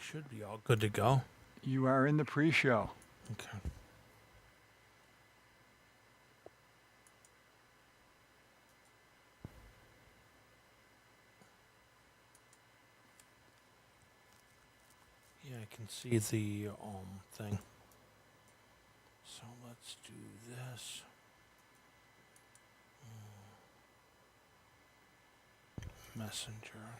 should be all good to go. You are in the pre-show. Okay. Yeah, I can see the thing. So let's do this. Messenger.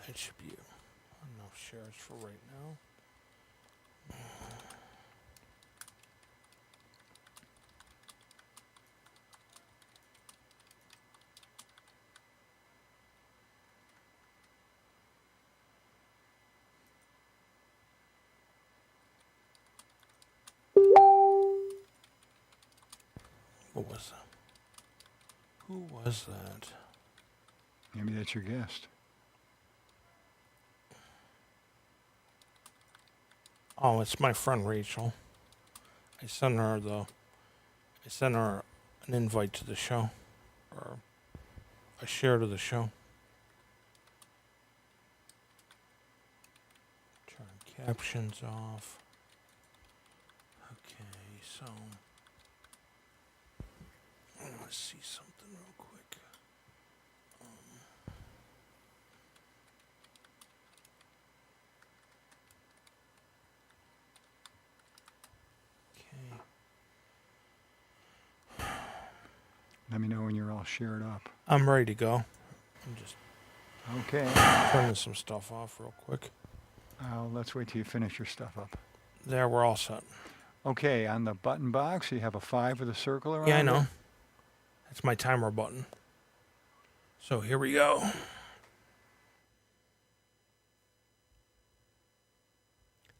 That should be enough shares for right now. What was that? Who was that? Maybe that's your guest. Oh, it's my friend Rachel. I sent her an invite to the show, or a share to the show. Turn captions off. Okay, so I want to see something real quick. Let me know when you're all shared up. I'm ready to go. I'm just Okay. turning some stuff off real quick. Let's wait till you finish your stuff up. There, we're all set. Okay, on the button box, you have a 5 with a circle around Yeah, I it. know. That's my timer button. So here we go.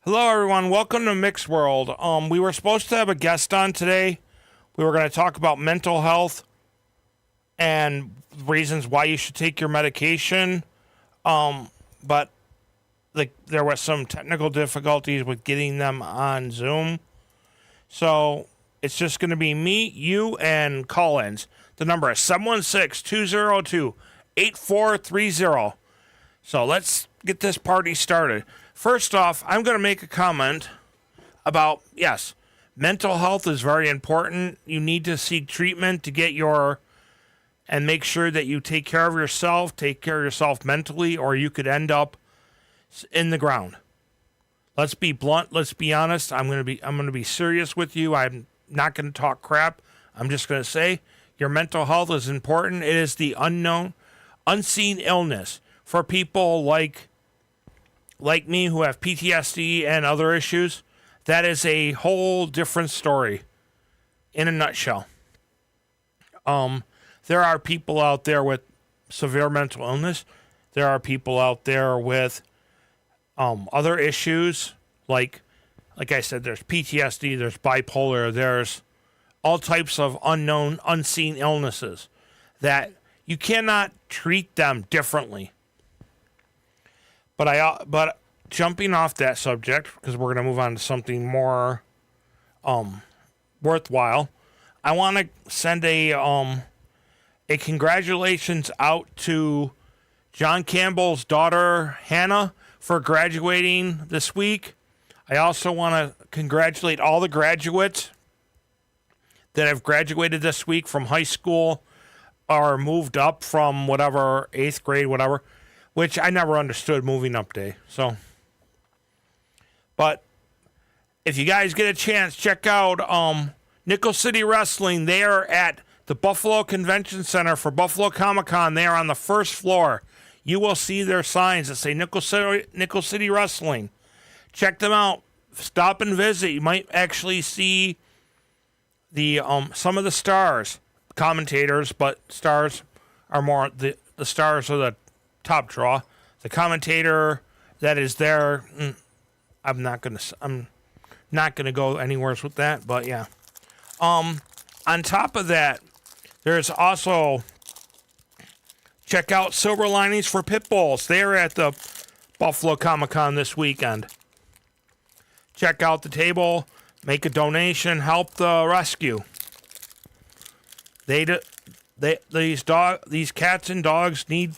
Hello, everyone. Welcome to Mick'S World. We were supposed to have a guest on today. We were going to talk about mental health and reasons why you should take your medication. But there was some technical difficulties with getting them on Zoom. So it's just going to be me, you, and call-ins. The number is 716-202-8430. So let's get this party started. First off, I'm going to make a comment about, yes, mental health is very important. You need to seek treatment to get and make sure that you take care of yourself mentally, or you could end up in the ground. Let's be blunt. Let's be honest. I'm going to be serious with you. I'm not going to talk crap. I'm just going to say your mental health is important. It is the unseen illness for people like me who have PTSD and other issues. That is a whole different story in a nutshell. There are people out there with severe mental illness. There are people out there with other issues, like I said, there's PTSD, there's bipolar, there's all types of unseen illnesses that you cannot treat them differently. But jumping off that subject, because we're going to move on to something more worthwhile, I want to send a congratulations out to John Campbell's daughter, Hannah, for graduating this week. I also want to congratulate all the graduates that have graduated this week from high school or moved up from whatever, 8th grade, whatever, which I never understood moving up day. So, but if you guys get a chance, check out Nickel City Wrestling. They are at the Buffalo Convention Center for Buffalo Comic-Con. They are on the first floor. You will see their signs that say Nickel City Wrestling. Check them out. Stop and visit. You might actually see the some of the stars, commentators, but stars are more the stars are the top draw. The commentator that is there, I'm not gonna go anywhere with that, but yeah. On top of that, there's also check out Silver Linings for Pit Bulls. They're at the Buffalo Comic Con this weekend. Check out the table, make a donation, help the rescue. These cats and dogs need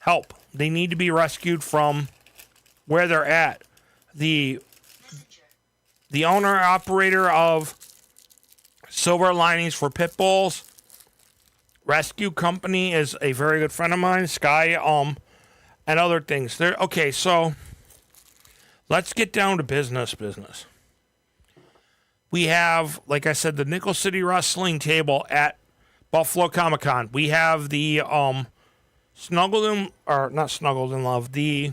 help. They need to be rescued from where they're at. The owner operator of Silver Linings for Pit Bulls Rescue Company is a very good friend of mine, Sky, and other things. Okay, so let's get down to business. We have, like I said, the Nickel City Wrestling table at Buffalo Comic Con. We have the not Snuggled in Love, the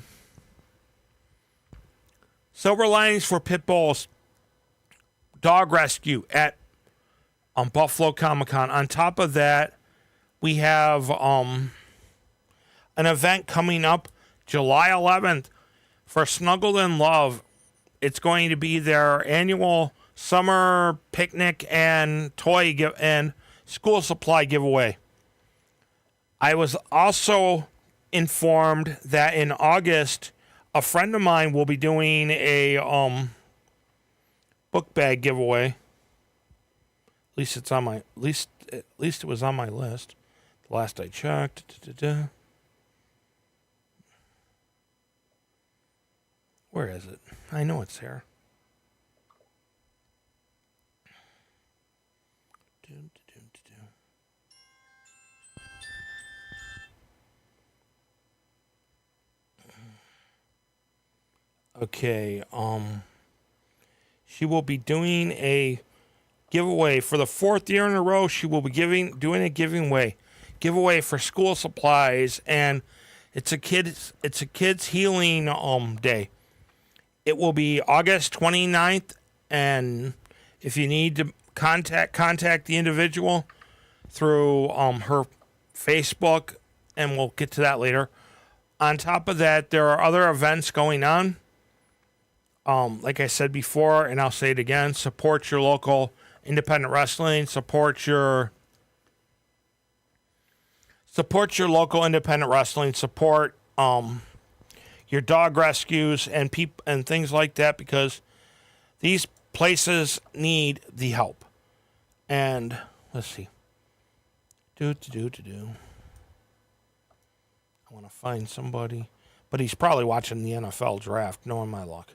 Silver Linings for Pit Bulls Dog Rescue at Buffalo Comic Con. On top of that, we have an event coming up July 11th for Snuggled in Love. It's going to be their annual summer picnic and and school supply giveaway. I was also informed that in August, a friend of mine will be doing a book bag giveaway. At least it's on my at least it was on my list. The last I checked. Where is it? I know it's here. Okay, she will be doing a giveaway for the 4th year in a row. She will be doing a giveaway for school supplies, and it's a kids healing day. It will be August 29th, and if you need to contact the individual through her Facebook, and we'll get to that later. On top of that, there are other events going on. Like I said before, and I'll say it again, support your local independent wrestling, support your local independent wrestling, support your dog rescues and things like that, because these places need the help. And let's see. I want to find somebody, but he's probably watching the NFL draft, knowing my luck.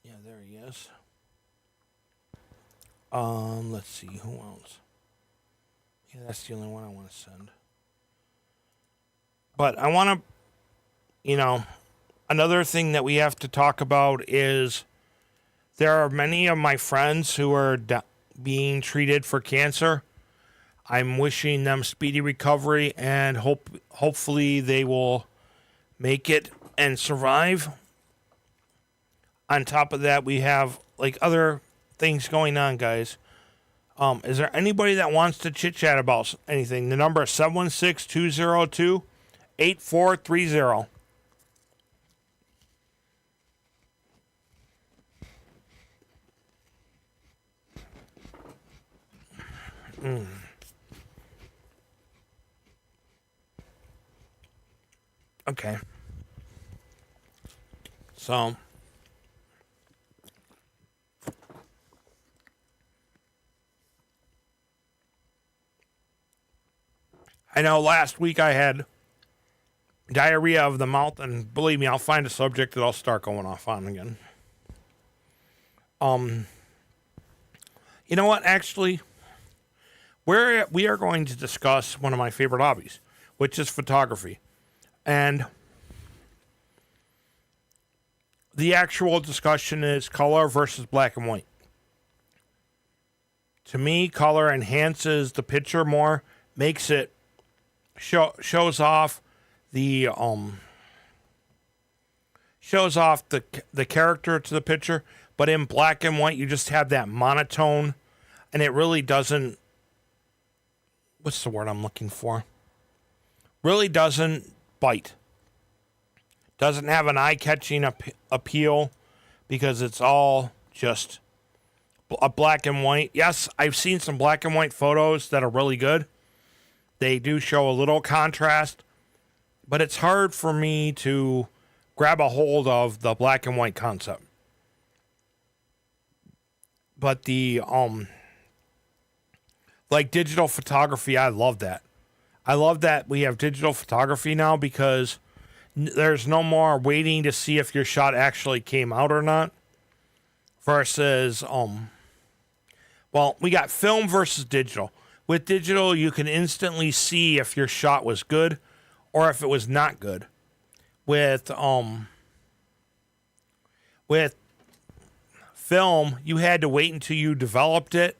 Yeah, there he is. Let's see, who else? Yeah, that's the only one I want to send. But I want to, another thing that we have to talk about is there are many of my friends who are being treated for cancer. I'm wishing them speedy recovery, and hopefully they will make it and survive. On top of that, we have other things going on, guys. Is there anybody that wants to chit-chat about anything? The number is 716-202-8430. Okay. So I know last week I had diarrhea of the mouth, and believe me, I'll find a subject that I'll start going off on again. You know what? Actually, we are going to discuss one of my favorite hobbies, which is photography. And the actual discussion is color versus black and white. To me, color enhances the picture more, makes it shows off the the character to the picture. But in black and white, you just have that monotone, and it really doesn't. What's the word I'm looking for? Really doesn't bite. Doesn't have an eye-catching appeal because it's all just a black and white. Yes, I've seen some black and white photos that are really good. They do show a little contrast, but it's hard for me to grab a hold of the black and white concept. But the like digital photography, I love that. I love that we have digital photography now because there's no more waiting to see if your shot actually came out or not. Versus well, we got film versus digital. With digital, you can instantly see if your shot was good or if it was not good. With film, you had to wait until you developed it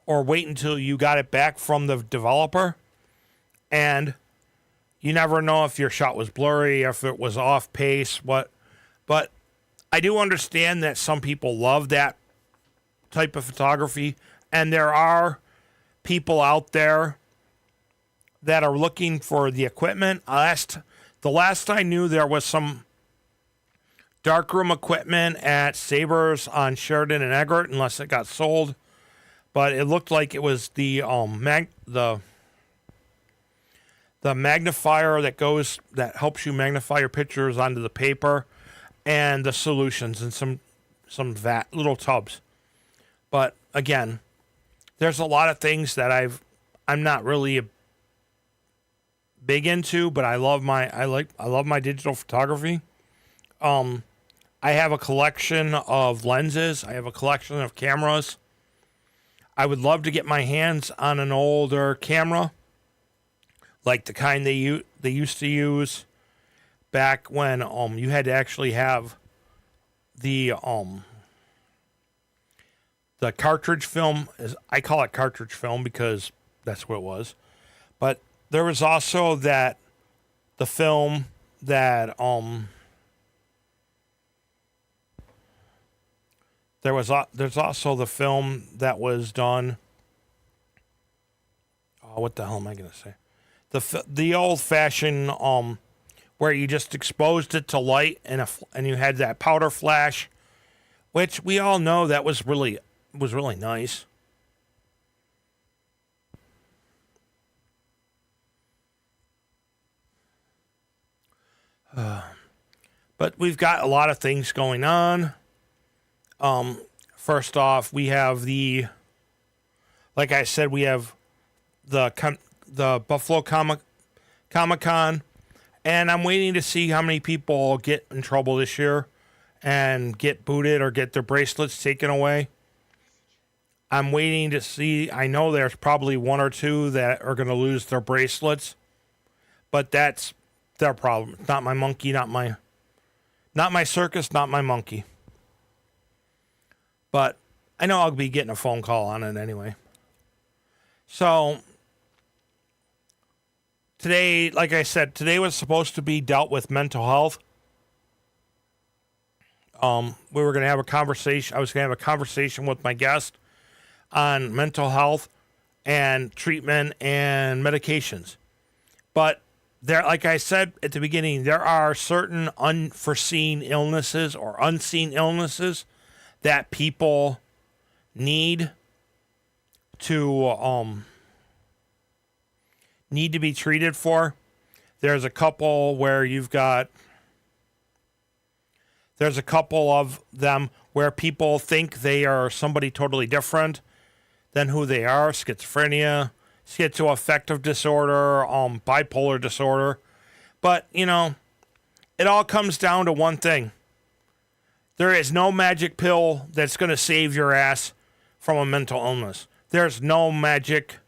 or wait until you got it back from the developer. And you never know if your shot was blurry, if it was off pace, what. But I do understand that some people love that type of photography. And there are people out there that are looking for the equipment. The last I knew, there was some darkroom equipment at Sabres on Sheridan and Eggert, unless it got sold. But it looked like it was the magnifier that helps you magnify your pictures onto the paper, and the solutions and some little tubs. But again, there's a lot of things that I'm not really big into, but I love my digital photography. I have a collection of lenses. I have a collection of cameras. I would love to get my hands on an older camera, like the kind they used to use back when you had to actually have the cartridge film. I call it cartridge film because that's what it was. But there was also the film that there's also the film that was done. Oh, what the hell am I gonna say? The old fashioned where you just exposed it to light and you had that powder flash, which we all know that was really nice. But we've got a lot of things going on. First off, we have like I said, we have the Buffalo Comic-Con, and I'm waiting to see how many people get in trouble this year and get booted or get their bracelets taken away. I'm waiting to see. I know there's probably one or two that are going to lose their bracelets, but that's their problem. It's not my monkey, not my circus, not my monkey. But I know I'll be getting a phone call on it anyway. So today, like I said, today was supposed to be dealt with mental health. We were going to have a conversation. I was going to have a conversation with my guest on mental health and treatment and medications. But there, like I said at the beginning, there are certain unforeseen illnesses or unseen illnesses that people need to be treated for. There's a couple of them where people think they are somebody totally different than who they are. Schizophrenia, schizoaffective disorder, bipolar disorder. But, it all comes down to one thing. There is no magic pill that's going to save your ass from a mental illness. There's no magic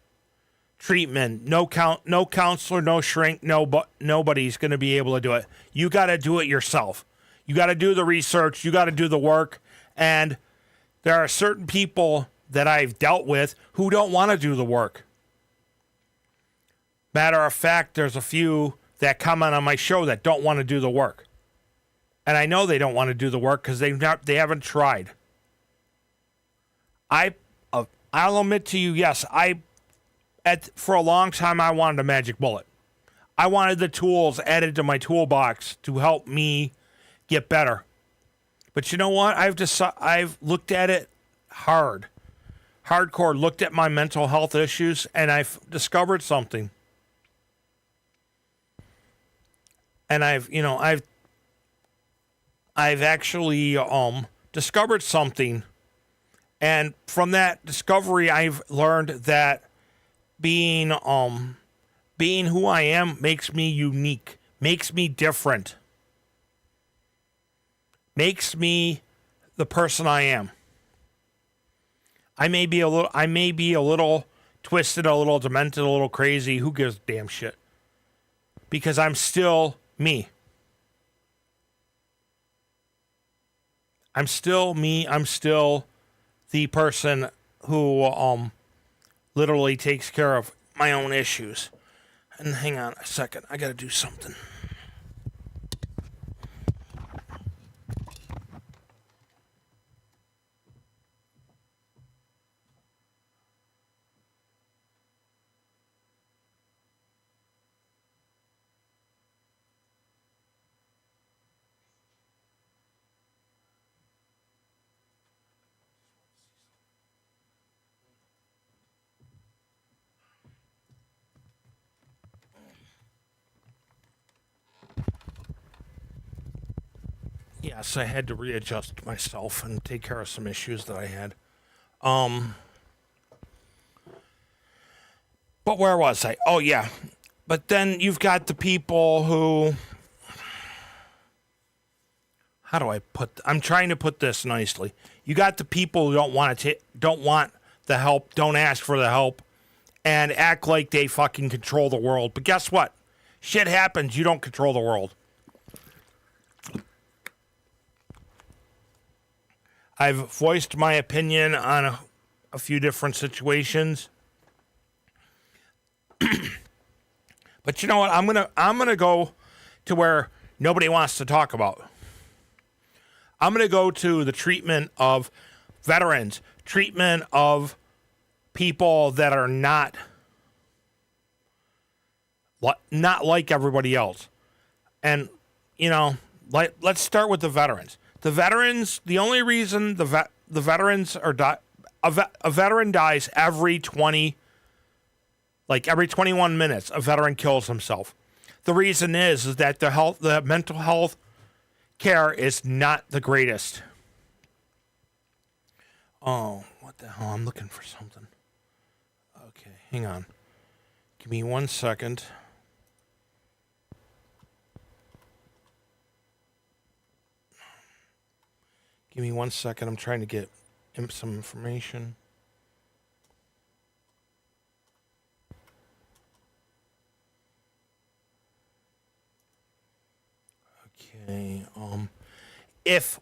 treatment, no counselor, no shrink, nobody's going to be able to do it. You got to do it yourself. You got to do the research, you got to do the work, and there are certain people that I've dealt with who don't want to do the work. Matter of fact, there's a few that comment on my show that don't want to do the work. And I know they don't want to do the work because they haven't tried. I'll admit to you, yes, for a long time I wanted a magic bullet. I wanted the tools added to my toolbox to help me get better. But you know what? I've looked at it hardcore, looked at my mental health issues, and I've discovered something. And I've actually discovered something. And from that discovery, I've learned that being who I am makes me unique, makes me different, makes me the person I am. I may be a little twisted, a little demented, a little crazy. Who gives a damn shit? Because I'm still me. I'm still me. I'm still the person who literally takes care of my own issues. And hang on a second, I gotta do something. Yes, I had to readjust myself and take care of some issues that I had. But where was I? Oh, yeah. But then you've got the people who... How do I put... I'm trying to put this nicely. You got the people who don't want the help, don't ask for the help, and act like they fucking control the world. But guess what? Shit happens. You don't control the world. I've voiced my opinion on a few different situations. But you know what? I'm gonna go to where nobody wants to talk about. I'm gonna go to the treatment of veterans, treatment of people that are not like everybody else. And let's start with the veterans. The veterans, the only reason the veterans are a veteran dies every 21 minutes, a veteran kills himself. The reason is that the mental health care is not the greatest. Oh, what the hell? I'm looking for something. Okay, hang on. Give me 1 second. Give me 1 second. I'm trying to get some information. Okay. If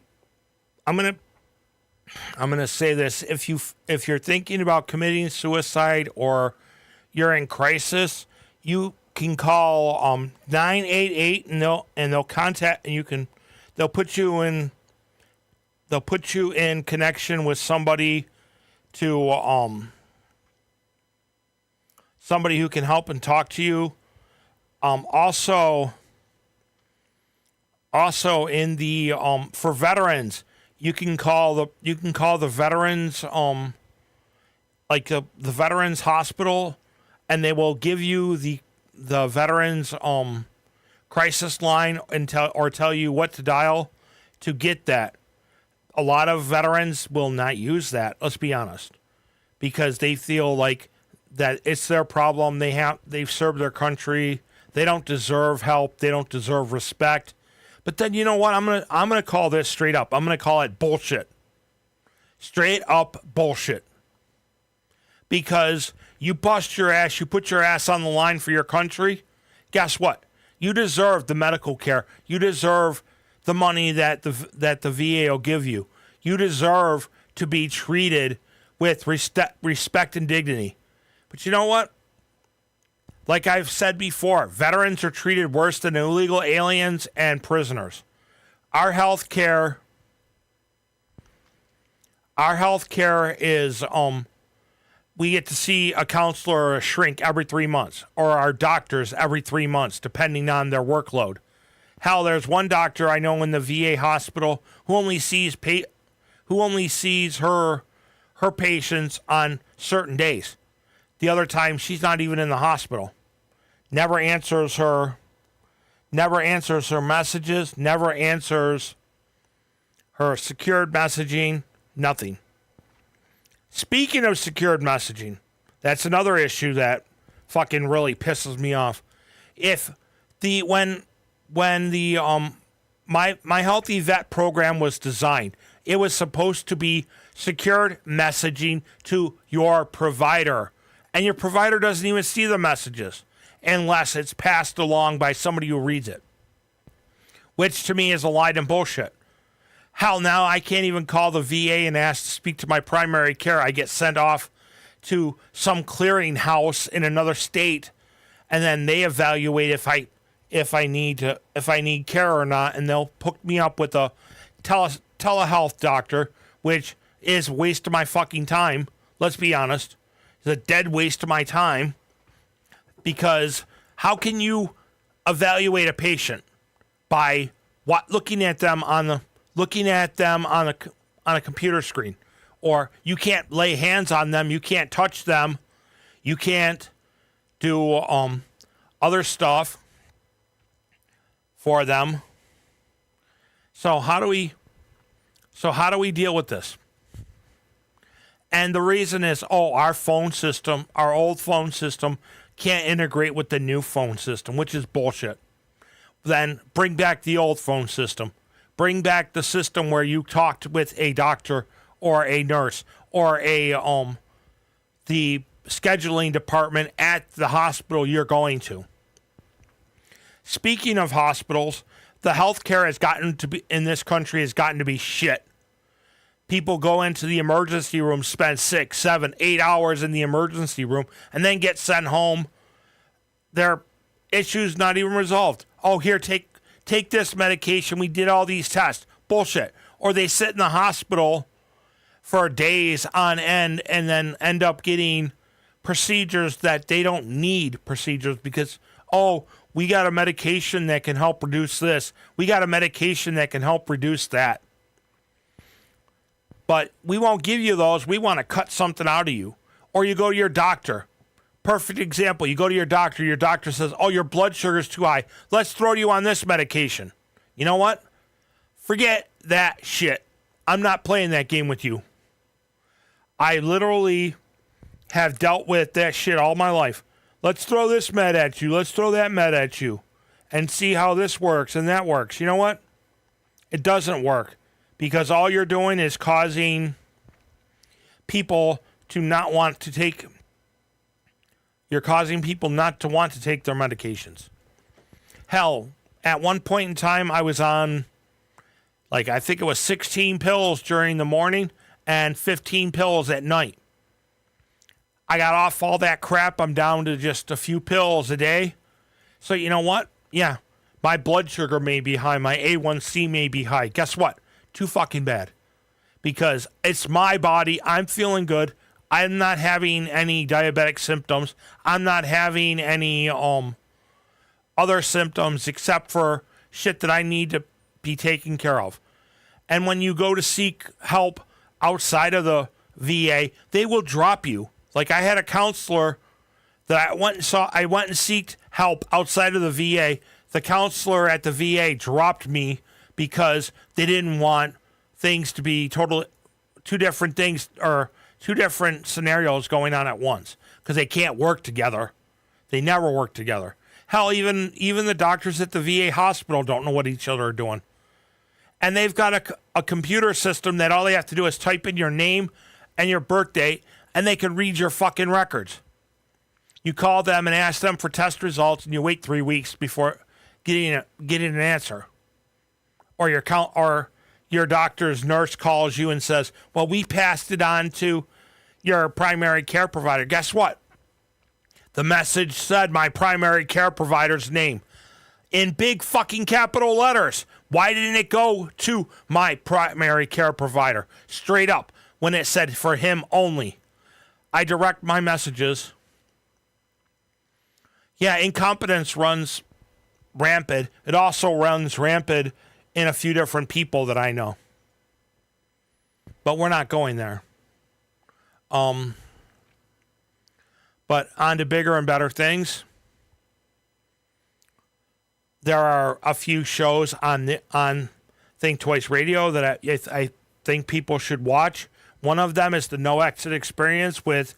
I'm gonna say this, if you're thinking about committing suicide or you're in crisis, you can call 988 and they'll contact and they'll put you in connection with somebody somebody who can help and talk to you. Also in the for veterans, you can call the veterans like the veterans hospital, and they will give you the veterans crisis line and tell you what to dial to get that. A lot of veterans will not use that, let's be honest, because they feel like that it's their problem. They've served their country. They don't deserve help. They don't deserve respect. But then you know what? I'm gonna call this straight up. I'm gonna call it bullshit. Straight up bullshit. Because you bust your ass, you put your ass on the line for your country. Guess what? You deserve the medical care. You deserve the money that the VA will give you. You deserve to be treated with respect and dignity. But you know what? Like I've said before, veterans are treated worse than illegal aliens and prisoners. Our health care is we get to see a counselor or a shrink every 3 months, or our doctors every 3 months, depending on their workload. Hell, there's one doctor I know in the VA hospital who only sees her patients on certain days. The other time, she's not even in the hospital. Never answers her messages, never answers her secured messaging, nothing. Speaking of secured messaging, that's another issue that fucking really pisses me off. When my Healthy Vet program was designed, it was supposed to be secured messaging to your provider. And your provider doesn't even see the messages unless it's passed along by somebody who reads it, which to me is a lie and bullshit. Hell, now I can't even call the VA and ask to speak to my primary care. I get sent off to some clearinghouse in another state, and then they evaluate if I need care or not, and they'll hook me up with a telehealth doctor, which is a waste of my fucking time. Let's be honest. It's a dead waste of my time, because how can you evaluate a patient by looking at them on a computer screen? Or you can't lay hands on them, you can't touch them, you can't do other stuff for them. So how do we deal with this? And the reason is, our old phone system can't integrate with the new phone system, which is bullshit. Then bring back the old phone system. Bring back the system where you talked with a doctor or a nurse or the scheduling department at the hospital you're going to. Speaking of hospitals, the healthcare in this country has gotten to be shit. People go into the emergency room, spend 6, 7, 8 hours in the emergency room, and then get sent home. Their issue's not even resolved. Oh, here, take this medication. We did all these tests. Bullshit. Or they sit in the hospital for days on end and then end up getting procedures that they don't need procedures because, we got a medication that can help reduce this. We got a medication that can help reduce that. But we won't give you those. We want to cut something out of you. Or you go to your doctor. Perfect example. You go to your doctor. Your doctor says, your blood sugar is too high. Let's throw you on this medication. You know what? Forget that shit. I'm not playing that game with you. I literally have dealt with that shit all my life. Let's throw this med at you. Let's throw that med at you. And see how this works and that works. You know what? It doesn't work. Because all you're doing is causing people to not want to take... You're causing people not to want to take their medications. Hell, at one point in time, I was on, I think it was 16 pills during the morning and 15 pills at night. I got off all that crap. I'm down to just a few pills a day. So you know what? Yeah, my blood sugar may be high. My A1C may be high. Guess what? Too fucking bad. Because it's my body. I'm feeling good. I'm not having any diabetic symptoms. I'm not having any other symptoms except for shit that I need to be taken care of. And when you go to seek help outside of the VA, they will drop you. Like I had a counselor that I went and sought help outside of the VA. The counselor at the VA dropped me because they didn't want things to be two different things or two different scenarios going on at once because they can't work together. They never work together. Hell, even the doctors at the VA hospital don't know what each other are doing. And they've got a computer system that all they have to do is type in your name and your birth date, and they can read your fucking records. You call them and ask them for test results, and you wait 3 weeks before getting an answer. Or your doctor's nurse calls you and says, well, we passed it on to your primary care provider. Guess what? The message said my primary care provider's name in big fucking capital letters. Why didn't it go to my primary care provider straight up when it said for him only? I direct my messages. Yeah, incompetence runs rampant. It also runs rampant in a few different people that I know. But we're not going there. But on to bigger and better things. There are a few shows on Think Twice Radio that I think people should watch. One of them is the No Exit Experience with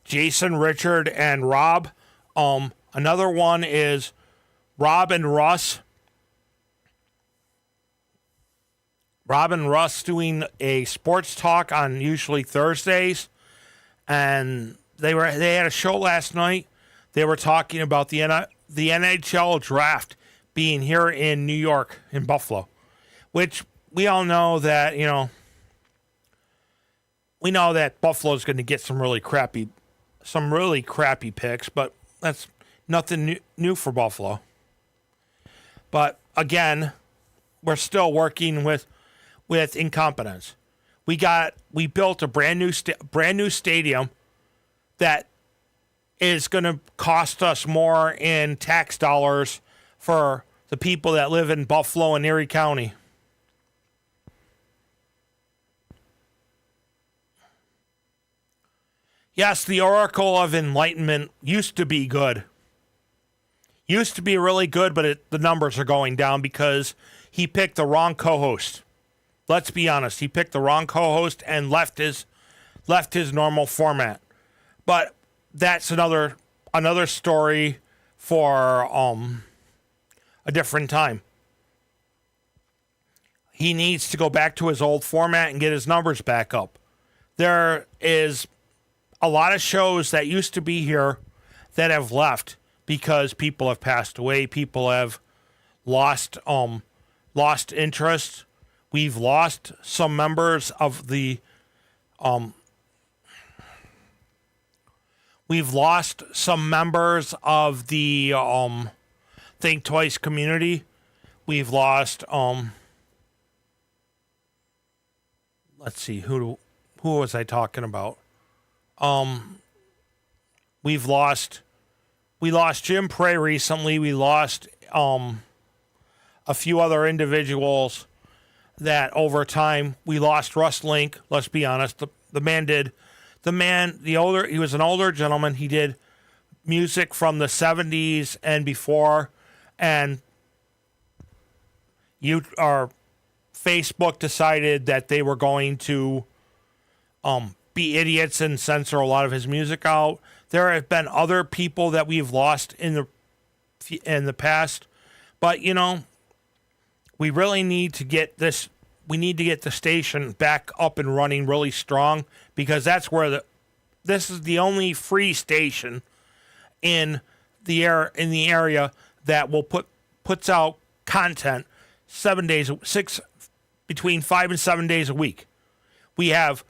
Jason, Richard, and Rob. Another one is Rob and Russ doing a sports talk on usually Thursdays, and they had a show last night. They were talking about the NHL draft being here in New York, in Buffalo, which we all know that, we know that Buffalo's going to get some really crappy picks, but that's nothing new for Buffalo. But again, we're still working with incompetence. We built a brand new stadium that is going to cost us more in tax dollars for the people that live in Buffalo and Erie County. Yes, the Oracle of Enlightenment used to be good. Used to be really good, but the numbers are going down because he picked the wrong co-host. Let's be honest. He picked the wrong co-host and left his normal format. But that's another story for a different time. He needs to go back to his old format and get his numbers back up. There is a lot of shows that used to be here that have left because people have passed away. People have lost interest. We've lost some members of the Think Twice community. We've lost let's see, who was I talking about? We lost Jim Prey recently. We lost a few other individuals that over time. We lost Russ Link. Let's be honest. He was an older gentleman. He did music from the 70s and before, and Facebook decided that they were going to be idiots and censor a lot of his music out. There have been other people that we've lost in the past, but we really need to get this. We need to get the station back up and running really strong, because that's where this is the only free station in the area that will puts out content between 5 and 7 days a week. We have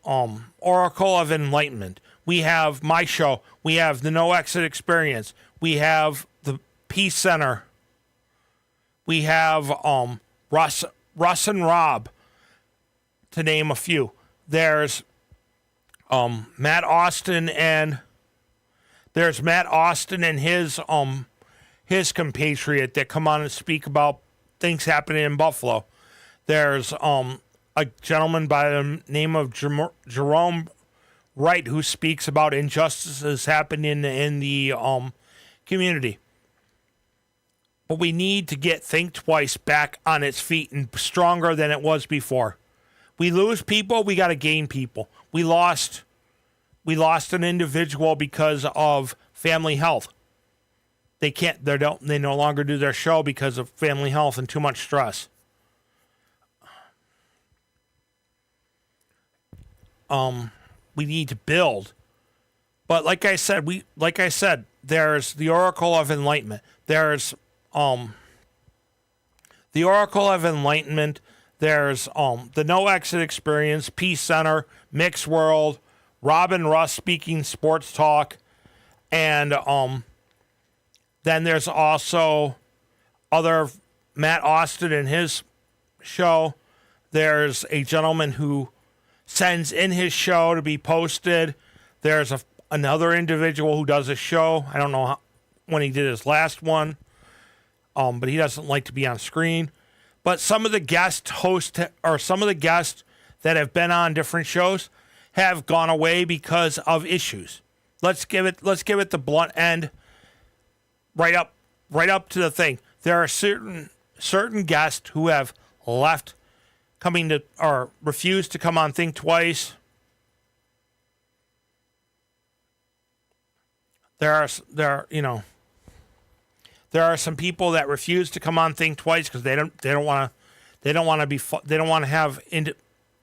Oracle of Enlightenment. We have my show. We have the No Exit Experience. We have the Peace Center. We have Russ and Rob, to name a few. There's Matt Austin and his compatriot that come on and speak about things happening in Buffalo. There's a gentleman by the name of Jerome Wright who speaks about injustices happening in the community. But we need to get Think Twice back on its feet and stronger than it was before. We lose people, we got to gain people. We lost an individual because of family health. They no longer do their show because of family health and too much stress. We need to build. But like I said, there's the Oracle of Enlightenment. There's the Oracle of Enlightenment There's the No Exit Experience, Peace Center, Mick's World, Rob and Russ Speaking Sports Talk, and then there's also other Matt Austin and his show. There's a gentleman who sends in his show to be posted. There's another individual who does a show. I don't know when he did his last one, but he doesn't like to be on screen. But some of the guest hosts or some of the guests that have been on different shows have gone away because of issues. Let's give it the blunt end. Right up to the thing. There are certain guests who have left, coming to or refused to come on Think Twice. There are some people that refuse to come on Think Twice because they don't want to have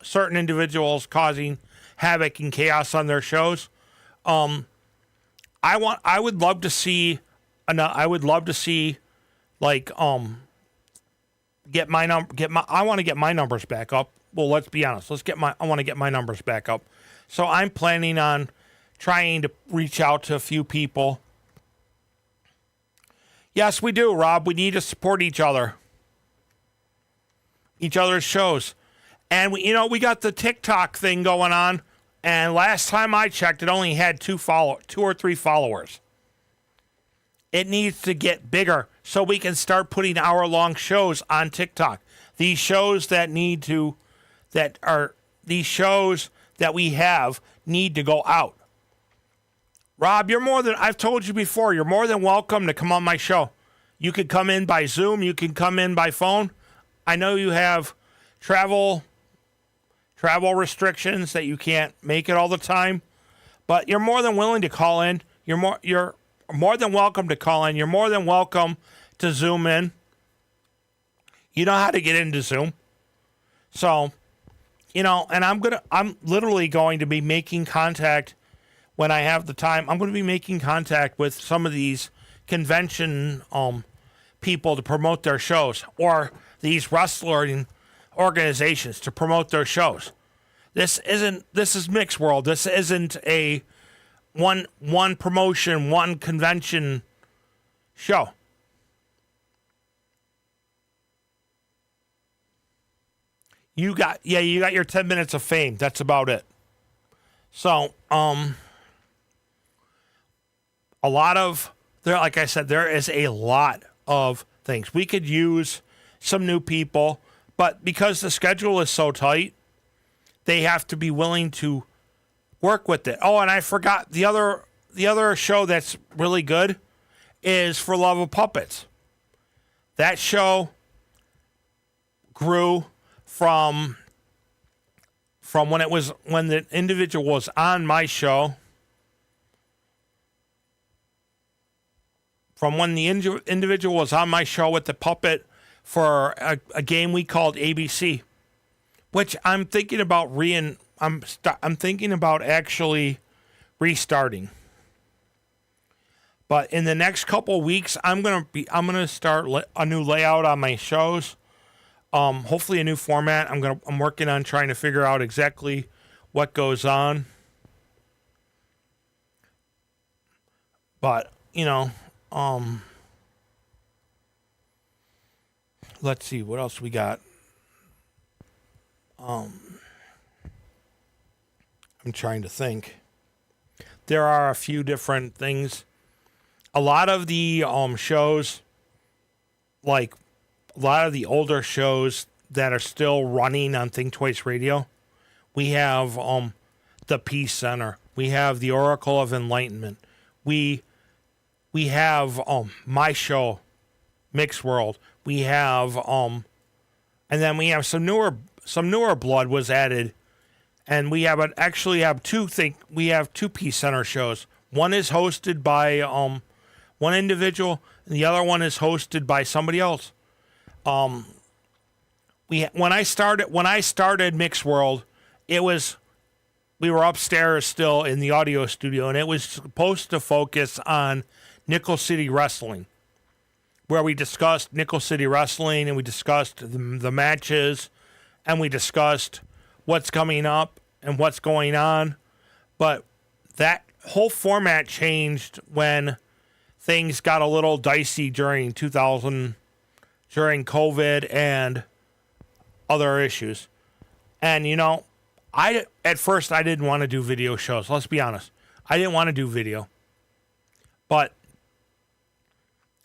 certain individuals causing havoc and chaos on their shows. I would love to see like I want to get my numbers back up. Well, let's be honest. I want to get my numbers back up. So I'm planning on trying to reach out to a few people. Yes, we do, Rob. We need to support each other's shows. And we got the TikTok thing going on, and last time I checked it only had 2 or 3 followers. It needs to get bigger so we can start putting hour-long shows on TikTok. These shows that we have need to go out. Rob, I've told you before, you're more than welcome to come on my show. You could come in by Zoom, you can come in by phone. I know you have travel restrictions that you can't make it all the time, but you're more than willing to call in. You're more than welcome to call in. You're more than welcome to Zoom in. You know how to get into Zoom. So, and I'm literally going to be making contact when I have the time. I'm going to be making contact with some of these convention people to promote their shows, or these wrestling organizations to promote their shows. This is Mick's World. This isn't a one promotion, one convention show. You got your 10 minutes of fame. That's about it. So, like I said, there is a lot of things. We could use some new people, but because the schedule is so tight, they have to be willing to work with it. Oh, and I forgot the other show that's really good is For Love of Puppets. That show grew from when the individual was on my show. From when the individual was on my show with the puppet for a game we called ABC, which I'm thinking about I'm thinking about actually restarting. But in the next couple of weeks, I'm gonna start a new layout on my shows. Hopefully a new format. I'm working on trying to figure out exactly what goes on. But let's see what else we got. I'm trying to think. There are a few different things. A lot of the shows, like a lot of the older shows that are still running on Think Twice Radio, we have the Peace Center. We have the Oracle of Enlightenment. We have my show, Mick's World. We have and then we have some newer blood was added, and we have two Peace Center shows. One is hosted by one individual, and the other one is hosted by somebody else. When I started Mick's World, we were upstairs still in the audio studio, and it was supposed to focus on Nickel City Wrestling, where we discussed Nickel City Wrestling and we discussed the matches and we discussed what's coming up and what's going on. But that whole format changed when things got a little dicey during COVID and other issues. And at first I didn't want to do video shows. Let's be honest. I didn't want to do video. But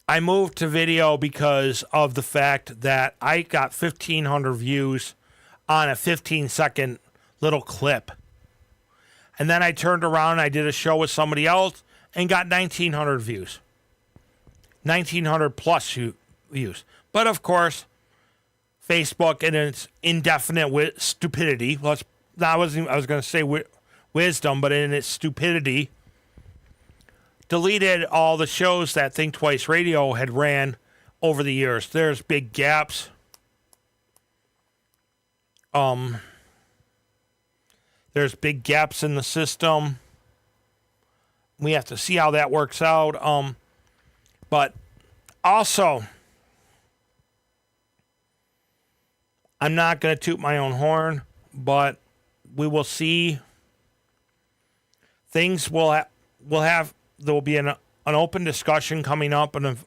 I moved to video because of the fact that I got 1,500 views on a 15-second little clip. And then I turned around and I did a show with somebody else and got 1,900 views. 1,900 plus views. But of course, Facebook and its indefinite stupidity, I was going to say wisdom, but in its stupidity, deleted all the shows that Think Twice Radio had ran over the years. There's big gaps. There's big gaps in the system. We have to see how that works out. But also, I'm not going to toot my own horn, but we will see. Things will have. There will be an open discussion coming up and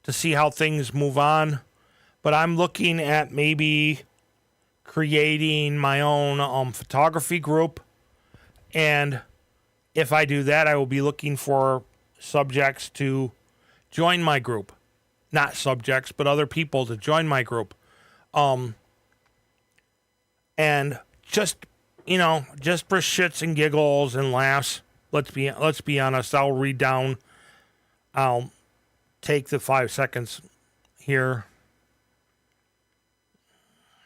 to see how things move on. But I'm looking at maybe creating my own photography group. And if I do that, I will be looking for subjects to join my group. Not subjects, but other people to join my group. And just for shits and giggles and laughs, let's be honest, I'll take the 5 seconds here.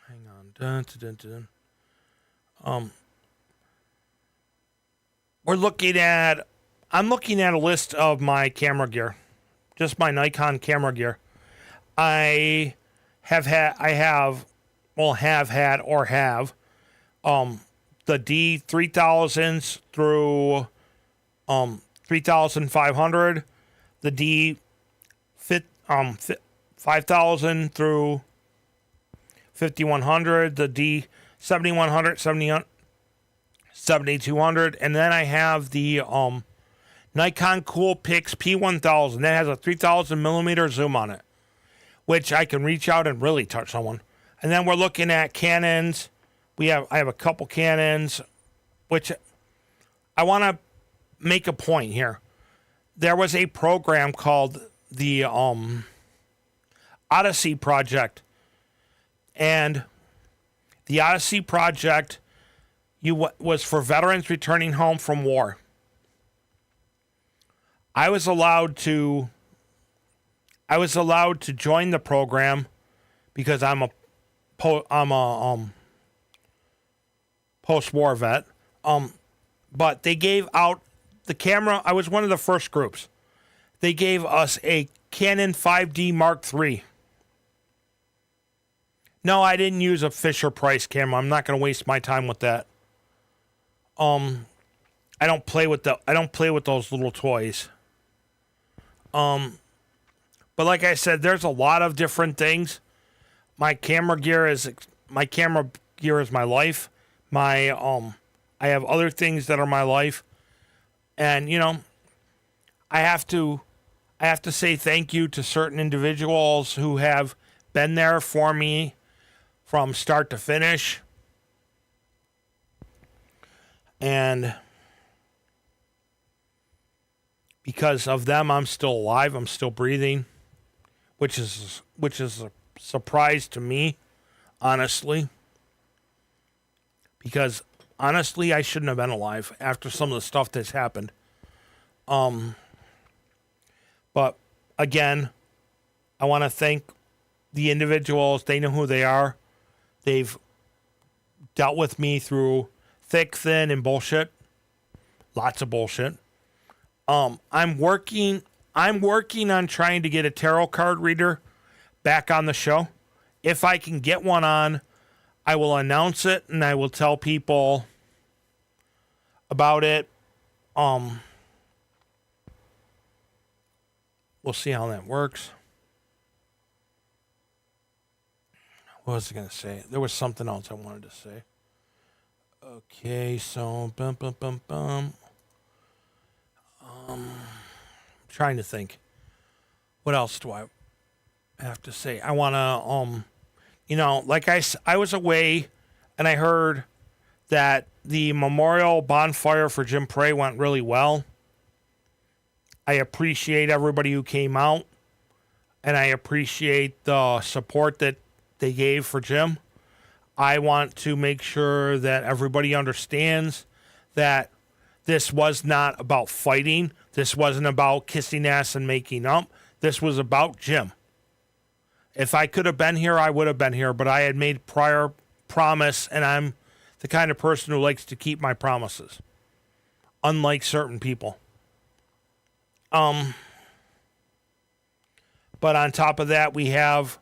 Hang on. Dun, dun, dun, dun. I'm looking at a list of my camera gear. Just my Nikon camera gear. I have had the D3000s through 3500, the D 5000 through 5100, the D 7100, 7200, and then I have the Nikon Coolpix P1000 that has a 3000 millimeter zoom on it, which I can reach out and really touch someone. And then we're looking at Canons. I have a couple Canons, which I want to make a point here. There was a program called the Odyssey Project, and the Odyssey Project was for veterans returning home from war. I was allowed to join the program because I'm a post-war vet. But they gave out the camera. I was one of the first groups. They gave us a Canon 5D Mark III. No, I didn't use a Fisher-Price camera. I'm not going to waste my time with that. I don't play with those little toys. But like I said, there's a lot of different things. My camera gear is my life. I have other things that are my life. And I have to say thank you to certain individuals who have been there for me from start to finish. And because of them, I'm still alive. I'm still breathing, which is a surprise to me, honestly. Because honestly, I shouldn't have been alive after some of the stuff that's happened. But again, I want to thank the individuals. They know who they are. They've dealt with me through thick, thin, and bullshit. Lots of bullshit. I'm working on trying to get a tarot card reader back on the show. If I can get one on, I will announce it and I will tell people about it. We'll see how that works. What was I going to say? There was something else I wanted to say. Okay, so trying to think. What else do I have to say? I want to like I was away and I heard that the memorial bonfire for Jim Prey went really well. I appreciate everybody who came out, and I appreciate the support that they gave for Jim. I want to make sure that everybody understands that this was not about fighting. This wasn't about kissing ass and making up. This was about Jim. If I could have been here, I would have been here, but I had made prior promise, and I'm the kind of person who likes to keep my promises, unlike certain people. But on top of that, we have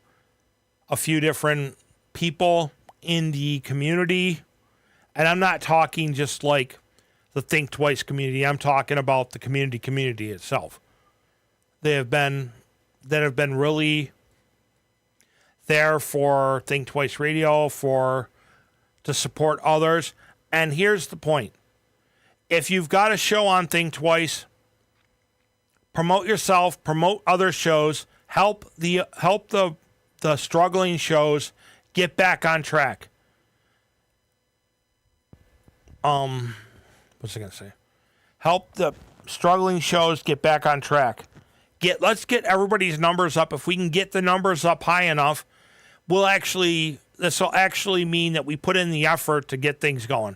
a few different people in the community, and I'm not talking just like the Think Twice community. I'm talking about the community itself. That have been really there for Think Twice Radio, to support others. And here's the point. If you've got a show on Think Twice, promote yourself, promote other shows, help the struggling shows get back on track. What's I gonna say? Help the struggling shows get back on track. Let's get everybody's numbers up. If we can get the numbers up high enough, this will actually mean that we put in the effort to get things going.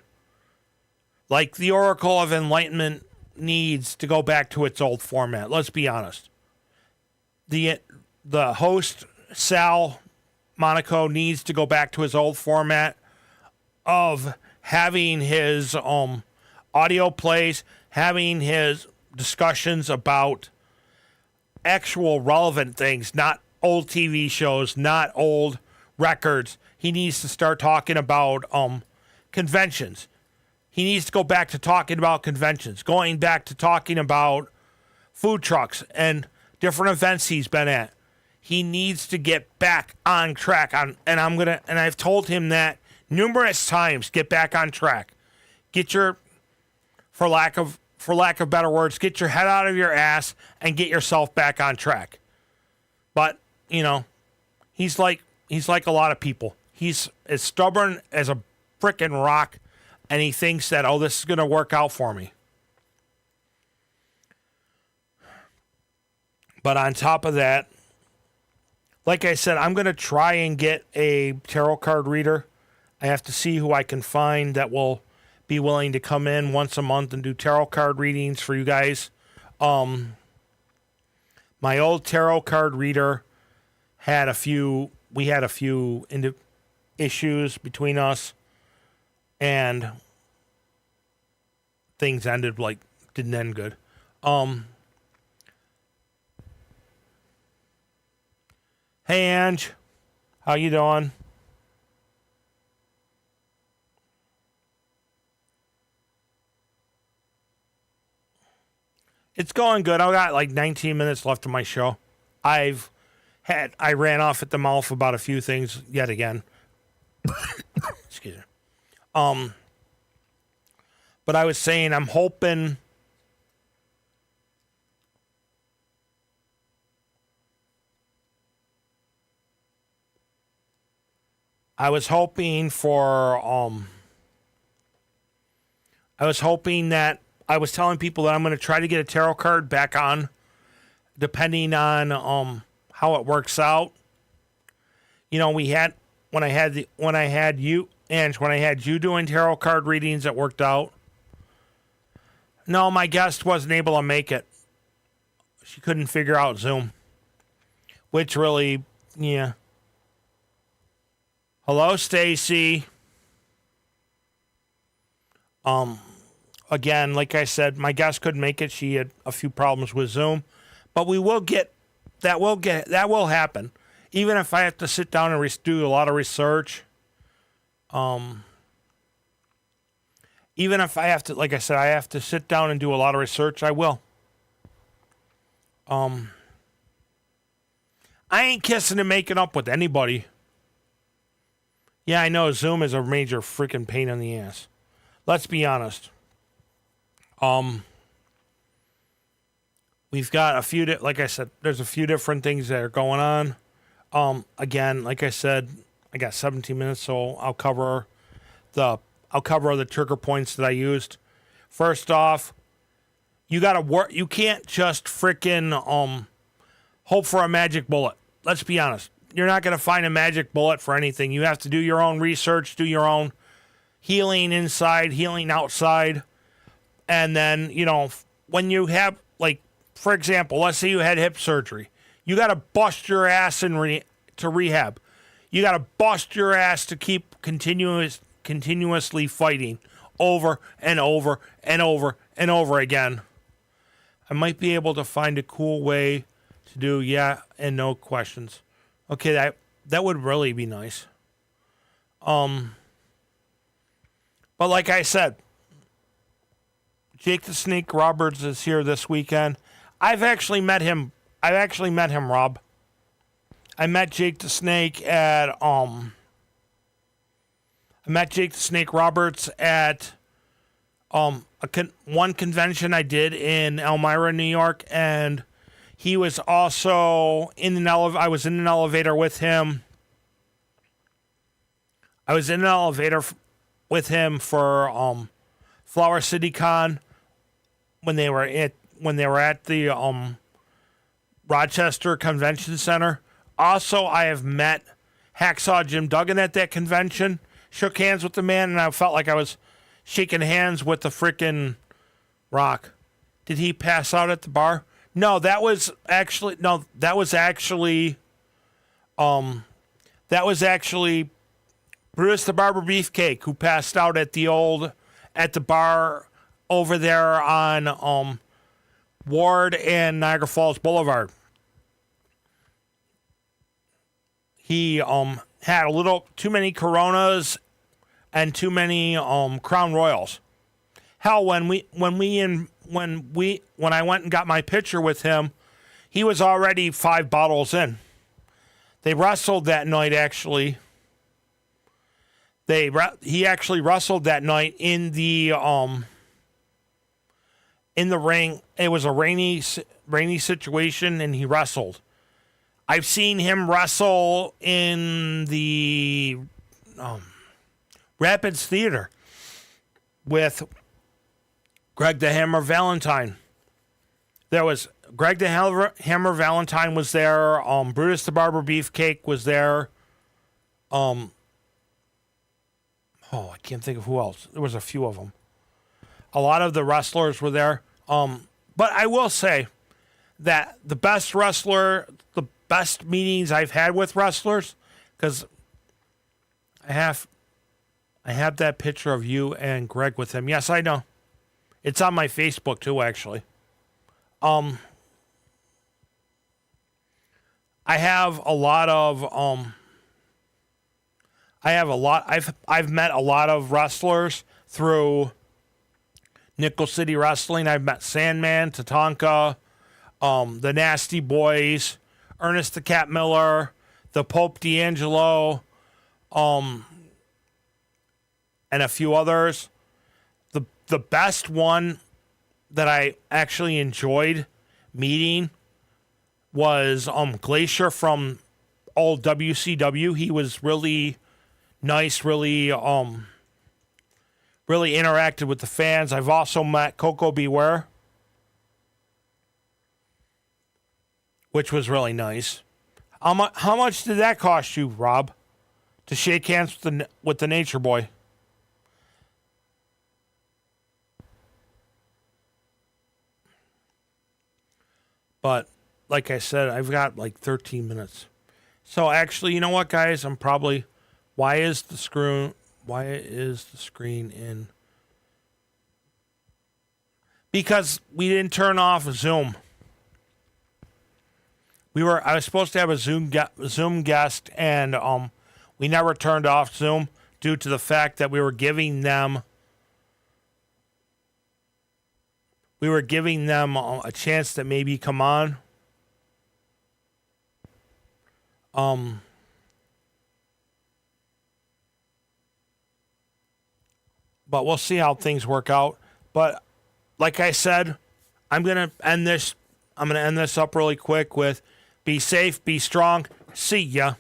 Like the Oracle of Enlightenment needs to go back to its old format. Let's be honest. The host, Sal Monaco, needs to go back to his old format of having his audio plays, having his discussions about actual relevant things, not old TV shows, not old records. He needs to start talking about conventions. He needs to go back to talking about conventions, going back to talking about food trucks and different events he's been at. He needs to get back on track. And I've told him that numerous times. Get back on track. Get your, for lack of better words, get your head out of your ass and get yourself back on track. But he's like a lot of people. He's as stubborn as a frickin' rock. And he thinks that, this is going to work out for me. But on top of that, like I said, I'm going to try and get a tarot card reader. I have to see who I can find that will be willing to come in once a month and do tarot card readings for you guys. My old tarot card reader had a few issues between us. And things didn't end good. Hey, Ange. How you doing? It's going good. I got 19 minutes left of my show. I ran off at the mouth about a few things yet again. Excuse me. But I was saying I'm hoping I was hoping that I was telling people that I'm going to try to get a tarot card back on, depending on how it works out. When I had you doing tarot card readings, it worked out. No, my guest wasn't able to make it. She couldn't figure out Zoom, which really, yeah. Hello, Stacy. Again, like I said, my guest couldn't make it. She had a few problems with Zoom, but that will happen. Even if I have to sit down and do a lot of research. Even if I have to, like I said, I have to sit down and do a lot of research, I will. I ain't kissing and making up with anybody. Yeah, I know Zoom is a major freaking pain in the ass. Let's be honest. We've got a few, like I said, there's a few different things that are going on. Again, like I said, I got 17 minutes, so I'll cover the trigger points that I used. First off, you gotta work. You can't just freaking hope for a magic bullet. Let's be honest. You're not gonna find a magic bullet for anything. You have to do your own research, do your own healing inside, healing outside, and then when you have, like, for example, let's say you had hip surgery, you gotta bust your ass to rehab. You gotta bust your ass to keep continuously fighting over and over and over and over again. I might be able to find a cool way to do yeah and no questions. Okay, that would really be nice. But like I said, Jake the Snake Roberts is here this weekend. I've actually met him, Rob. I met Jake the Snake at Roberts at one convention I did in Elmira, New York, and he was also in an elevator. I was in an elevator with him. I was in an elevator with him for Flower City Con when they were at the Rochester Convention Center. Also, I have met Hacksaw Jim Duggan at that convention. Shook hands with the man, and I felt like I was shaking hands with the frickin' Rock. Did he pass out at the bar? No, that was actually Brutus the Barber Beefcake, who passed out at the bar over there on Ward and Niagara Falls Boulevard. He had a little too many Coronas and too many Crown Royals. Hell, when I went and got my picture with him, he was already 5 bottles in. They wrestled that night, actually. He actually wrestled that night in the ring. It was a rainy situation, and he wrestled. I've seen him wrestle in the Rapids Theater with Greg the Hammer Valentine. There was Greg the Hammer Valentine was there. Brutus the Barber Beefcake was there. I can't think of who else. There was a few of them. A lot of the wrestlers were there. But I will say that the best meetings I've had with wrestlers, because I have that picture of you and Greg with him. Yes, I know. It's on my Facebook too, actually. I have a lot of I've met a lot of wrestlers through Nickel City Wrestling. I've met Sandman, Tatanka, the Nasty Boys, Ernest the Cat Miller, the Pope D'Angelo, and a few others. The best one that I actually enjoyed meeting was Glacier from old WCW. He was really nice, really interacted with the fans. I've also met Coco Beware, which was really nice. How much did that cost you, Rob, to shake hands with the Nature Boy? But like I said, I've got like 13 minutes. So actually, you know what, guys? Why is the screen in? Because we didn't turn off Zoom. I was supposed to have a Zoom guest, and we never turned off Zoom due to the fact that we were giving them a chance to maybe come on. but we'll see how things work out. But like I said, I'm gonna end this up really quick with be safe, be strong. See ya.